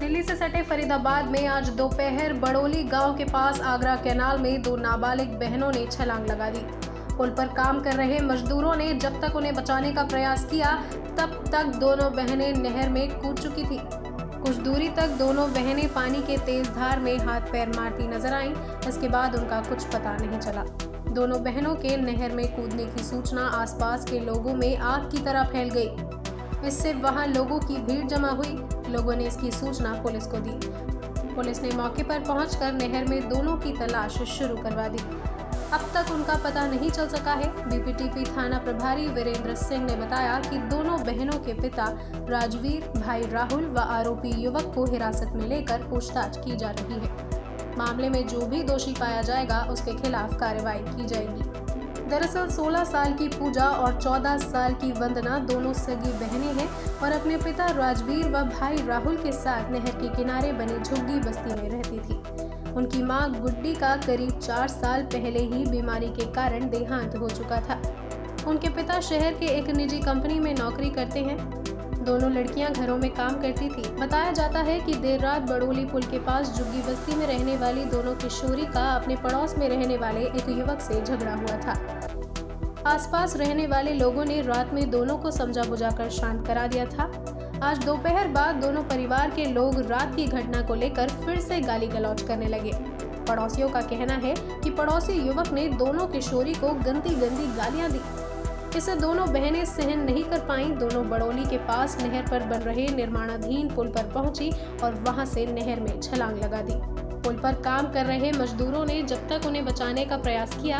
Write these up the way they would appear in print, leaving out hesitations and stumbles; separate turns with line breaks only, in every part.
दिल्ली से सटे फरीदाबाद में आज दोपहर बड़ोली गांव के पास आगरा कैनाल में दो नाबालिग बहनों ने छलांग लगा दी। पुल पर काम कर रहे मजदूरों ने जब तक उन्हें बचाने का प्रयास किया तब तक दोनों बहनें नहर में कूद चुकी थी। कुछ दूरी तक दोनों बहनें पानी के तेज धार में हाथ पैर मारती नजर आईं। इसके बाद उनका कुछ पता नहीं चला। दोनों बहनों के नहर में कूदने की सूचना आसपास के लोगों में आग की तरह फैल गई। इससे वहां लोगों की भीड़ जमा हुई। लोगों ने इसकी सूचना पुलिस को दी। पुलिस ने मौके पर पहुंचकर नहर में दोनों की तलाश शुरू करवा दी। अब तक उनका पता नहीं चल सका है। बीपीटीपी थाना प्रभारी वीरेंद्र सिंह ने बताया कि दोनों बहनों के पिता राजवीर, भाई राहुल व आरोपी युवक को हिरासत में लेकर पूछताछ की जा रही है। मामले में जो भी दोषी पाया जाएगा उसके खिलाफ कार्रवाई की जाएगी। दरअसल 16 साल की पूजा और 14 साल की वंदना दोनों सगी बहनें हैं और अपने पिता राजवीर व भाई राहुल के साथ नहर के किनारे बनी झुग्गी बस्ती में रहती थी। उनकी मां गुड्डी का करीब 4 साल पहले ही बीमारी के कारण देहांत हो चुका था। उनके पिता शहर के एक निजी कंपनी में नौकरी करते हैं। दोनों लड़कियां घरों में काम करती थी। बताया जाता है कि देर रात बड़ोली पुल के पास झुग्गी बस्ती में रहने वाली दोनों किशोरी का अपने पड़ोस में रहने वाले एक युवक से झगड़ा हुआ था। आसपास रहने वाले लोगों ने रात में दोनों को समझा बुझाकर शांत करा दिया था। आज दोपहर बाद दोनों परिवार के लोग रात की घटना को लेकर फिर से गाली गलौज करने लगे। पड़ोसियों का कहना है कि पड़ोसी युवक ने दोनों किशोरी को गंदी गालियां दी। इसे दोनों बहनें सहन नहीं कर पाईं। दोनों बड़ोली के पास नहर पर बन रहे निर्माणाधीन पुल पर पहुंची और वहां से नहर में छलांग लगा दी। पुल पर काम कर रहे मजदूरों ने जब तक उन्हें बचाने का प्रयास किया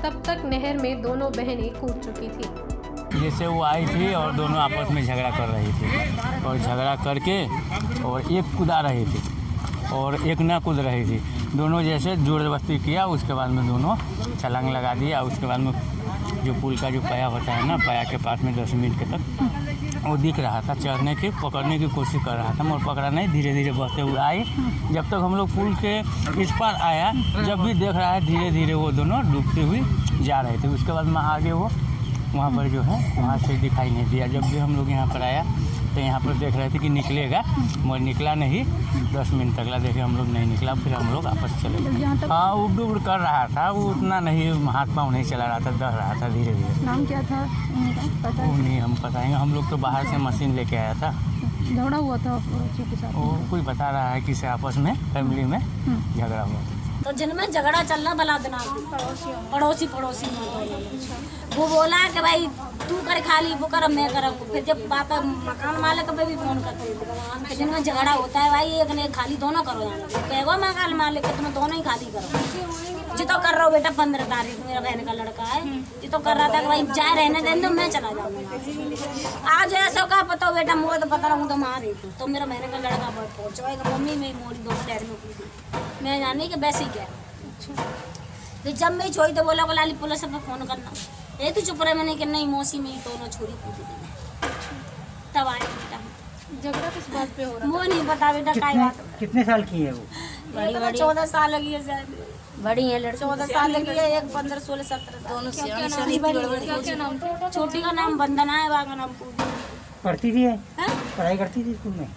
तब तक नहर में दोनों बहनें कूद चुकी थी।
जैसे वो आई थी और दोनों आपस में झगड़ा कर रही थी और झगड़ा करके और एक कूदा रही थी और एक ना कूद रही थी। दोनों जैसे ज़बरदस्ती किया, उसके बाद में दोनों छलांग लगा दिया। उसके बाद में जो पुल का जो पाया होता है ना, पाया के पास में 10 मिनट के तक वो दिख रहा था, चढ़ने की पकड़ने की कोशिश कर रहा था मगर पकड़ा नहीं। धीरे धीरे बहते हुए आई। जब तक हम लोग पुल के इस पार आया, जब भी देख रहा है धीरे धीरे वो दोनों डूबते हुए जा रहे थे। उसके बाद में आगे वो वहाँ पर जो है वहाँ से दिखाई नहीं दिया। जब भी हम लोग यहाँ पर आया तो यहाँ पर देख रहे थे कि निकलेगा मगर निकला नहीं। 10 मिनट तक ला देखे हम लोग नहीं निकला। फिर हम लोग वापस चले गए। हाँ, उड़ उड़ कर रहा था, वो उतना नहीं हाथ पाँव नहीं चला रहा था, डर रहा था धीरे धीरे।
नाम क्या था उनका पता?
वो नहीं हम बताएंगे। हम लोग तो बाहर से मशीन लेके आया था।
झगड़ा हुआ था पड़ोसियों के साथ?
वो कोई बता रहा है कि से आपस में फैमिली में झगड़ा हुआ।
तो जिनमें झगड़ा चलना बला देना पड़ोसी वो बोला कि भाई तू कर खाली वो कर मैं कर। फिर जब बात मकान मालिक पे भी फोन करते हैं जिनमें झगड़ा होता है भाई एक ने खाली दोनों करो जाना कहो मकान मालिक तुम दोनों ही खाली करो। जितो कर रहा हूँ बेटा 15 तारीख मेरा बहन का लड़का है जितो कर रहा था कि भाई जाए रहने दें तो मैं चला जाऊँगा। आज ऐसा का पता बेटा मुझे तो पता रहूँ तो मार रही थी तो मेरा बहन का लड़का बहुत पहुँचवाएगा। मम्मी मेरी मोरी दोनों डैड में पूछी मैं जानी कि वैसे ही क्या। फिर जब मैं छोड़ी तो बोला लाली पुलिस पर फोन करना। ये तो चुप रहे मैंने कि नहीं मौसी में दोनों छोरी कूदी दी। तब आए बेटा
झगड़ा किस बात पे हो रहा
वो नहीं पता बेटा काय बात।
कितने साल की है वो?
बड़ी 14 साल लगी है शायद। बड़ी है लड़की 14 साल लगी है। एक 15 16 17 दोनों
क्या नाम था?
छोटी का नाम वंदना है, बा का नाम पूजा।
पढ़ती थी पढ़ाई करती थी स्कूल में?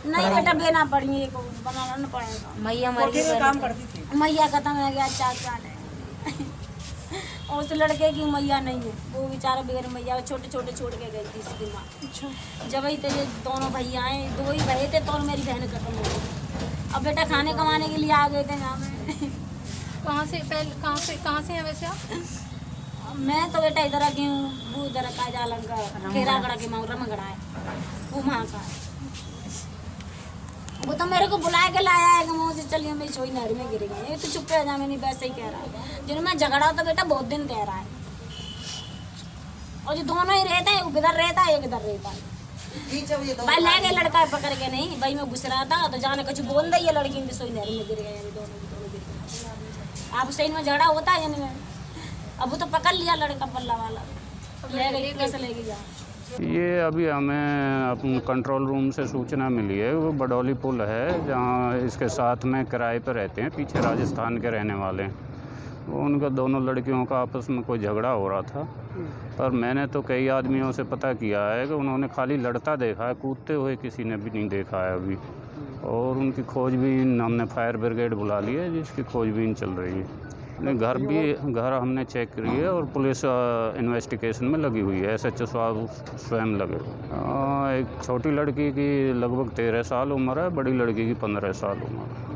नहीं बेटा बेना पढ़ी है बनाना न पड़ेगा। मैया
काम करती थी।
मैया खत्म हो गया 4 साल है। और उस लड़के की मैया नहीं है, वो बेचारा बगैर मैया छोटे छोटे छोड़ के गई थी इसकी माँ। जब ही तेरे दोनों भैया आए 2 ही भैया थे तो मेरी बहन खत्म हो गई। अब बेटा खाने कमाने के लिए आ गए थे यहाँ में।
कहाँ से हैं वैसे आप?
मैं तो बेटा इधर की हूँ, वो इधर का जालन का खेरागढ़ के माउरा में गड़ा है वो वहाँ का है। वो तो मेरे को बुला के लाया है कि मुझे चलिए मैं सोई नहर में गिर गई। ये तो चुप रह जा, मैंने वैसे ही कह रहा है। जिनमें झगड़ा तो बेटा बहुत दिन कह रहा है और जो दोनों ही रहते हैं उधर रहता है एक इधर रहता है। भाई ले गए लड़का पकड़ के नहीं भाई मैं घुस रहा था तो जाने कुछ बोल दे ये लड़की भी सोई नहर में गिर गए दोनों गिर गए। आप सही में झगड़ा होता है जिनमें। अब वो तो पकड़ लिया लड़का पल्ला वाला ले गई कैसे ले गया।
ये अभी हमें अपन कंट्रोल रूम से सूचना मिली है। वो बड़ौली पुल है जहाँ इसके साथ में किराए पर रहते हैं, पीछे राजस्थान के रहने वाले हैं। वो उनका दोनों लड़कियों का आपस में कोई झगड़ा हो रहा था। पर मैंने तो कई आदमियों से पता किया है कि उन्होंने खाली लड़ता देखा है, कूदते हुए किसी ने भी नहीं देखा है अभी। और उनकी खोजबीन हमने फायर ब्रिगेड बुला ली है, जिसकी खोजबीन चल रही है। नहीं, घर हमने चेक करी है और पुलिस इन्वेस्टिगेशन में लगी हुई है। SHO साहब स्वयं लगे। एक छोटी लड़की की लगभग 13 साल उम्र है, बड़ी लड़की की 15 साल उम्र है।